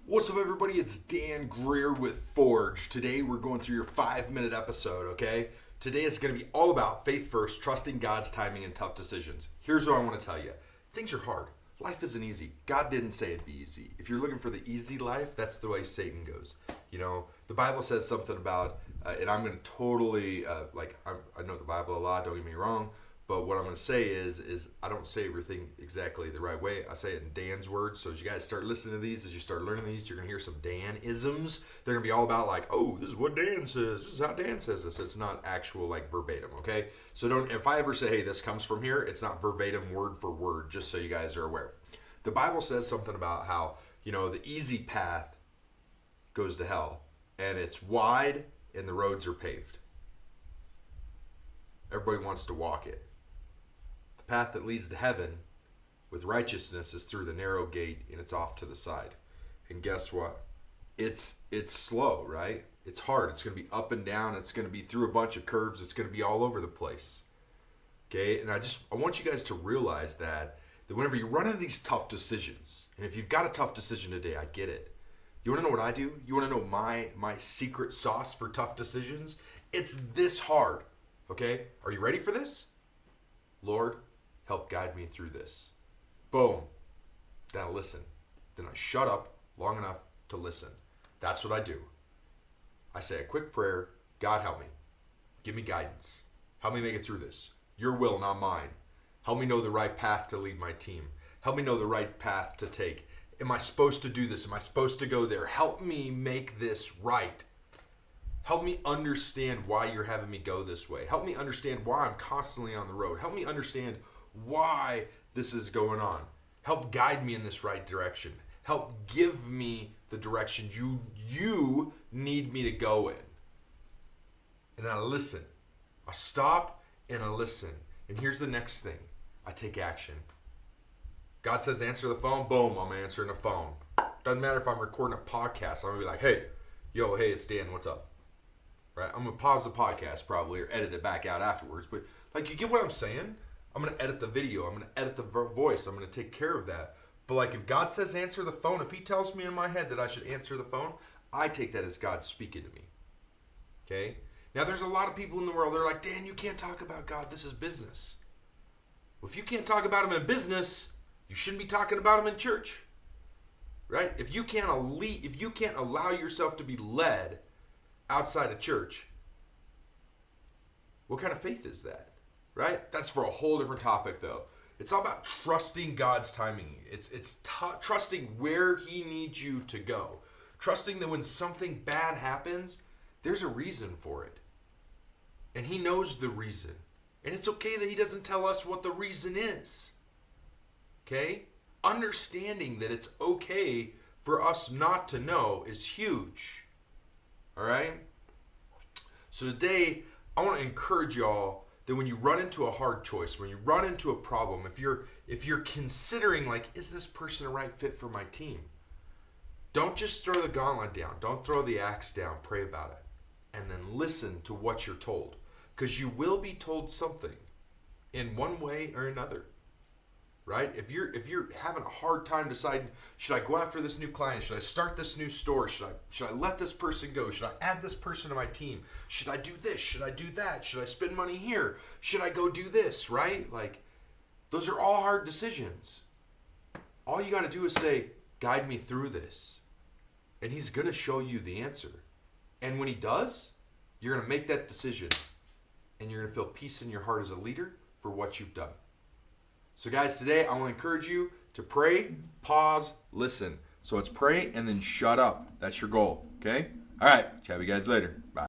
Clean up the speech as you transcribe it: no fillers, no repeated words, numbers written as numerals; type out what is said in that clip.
What's up, everybody? It's Dan Greer with Forge. Today we're going through your 5-minute episode, okay? Today is going to be all about faith first, trusting God's timing in tough decisions. Here's what I want to tell you. Things are hard. Life isn't easy. God didn't say it'd be easy. If you're looking for the easy life, that's the way Satan goes. You know, the Bible says something about, and I'm going to totally, I know the Bible a lot, don't get me wrong, but what I'm going to say is I don't say everything exactly the right way. I say it in Dan's words. So as you guys start listening to these, as you start learning these, you're going to hear some Dan-isms. They're going to be all about like, oh, this is what Dan says. This is how Dan says this. It's not actual like verbatim, okay? So don't, if I ever say, hey, this comes from here, it's not verbatim word for word, just so you guys are aware. The Bible says something about how, you know, the easy path goes to hell, and it's wide and the roads are paved. Everybody wants to walk it. The path that leads to heaven with righteousness is through the narrow gate, and it's off to the side. And guess what? It's slow, right? It's hard. It's going to be up and down. It's going to be through a bunch of curves. It's going to be all over the place. Okay? And I want you guys to realize that whenever you run into these tough decisions, and if you've got a tough decision today, I get it. You want to know what I do? You want to know my secret sauce for tough decisions? It's this hard. Okay? Are you ready for this? Lord, help guide me through this. Boom. Then I listen. Then I shut up long enough to listen. That's what I do. I say a quick prayer. God, help me. Give me guidance. Help me make it through this. Your will, not mine. Help me know the right path to lead my team. Help me know the right path to take. Am I supposed to do this? Am I supposed to go there? Help me make this right. Help me understand why you're having me go this way. Help me understand why I'm constantly on the road. Help me understand why this is going on. Help guide me in this right direction. Help give me the direction you need me to go in. And then I listen. I stop and I listen. And here's the next thing. I take action. God says answer the phone. Boom, I'm answering the phone. Doesn't matter if I'm recording a podcast. I'm going to be like, hey, it's Dan. What's up? Right? I'm going to pause the podcast probably or edit it back out afterwards. But like, you get what I'm saying? I'm going to edit the video. I'm going to edit the voice. I'm going to take care of that. But like, if God says answer the phone, if he tells me in my head that I should answer the phone, I take that as God speaking to me. Okay? Now, there's a lot of people in the world, they're like, Dan, you can't talk about God. This is business. Well, if you can't talk about him in business, you shouldn't be talking about him in church. Right? If you can't allow yourself to be led outside of church, what kind of faith is that? Right? That's for a whole different topic, though. It's all about trusting God's timing. It's trusting where he needs you to go. Trusting that when something bad happens, there's a reason for it. And he knows the reason. And it's okay that he doesn't tell us what the reason is. Okay? Understanding that it's okay for us not to know is huge. All right? So today, I want to encourage y'all that when you run into a hard choice, when you run into a problem, if you're considering like, is this person a right fit for my team? Don't just throw the gauntlet down. Don't throw the axe down. Pray about it. And then listen to what you're told. Because you will be told something in one way or another. Right? If you're having a hard time deciding, should I go after this new client? Should I start this new store? Should I let this person go? Should I add this person to my team? Should I do this? Should I do that? Should I spend money here? Should I go do this? Right? Like, those are all hard decisions. All you got to do is say, guide me through this. And he's going to show you the answer. And when he does, you're going to make that decision. And you're going to feel peace in your heart as a leader for what you've done. So guys, today I want to encourage you to pray, pause, listen. So it's pray and then shut up. That's your goal, okay? All right, chat with you guys later. Bye.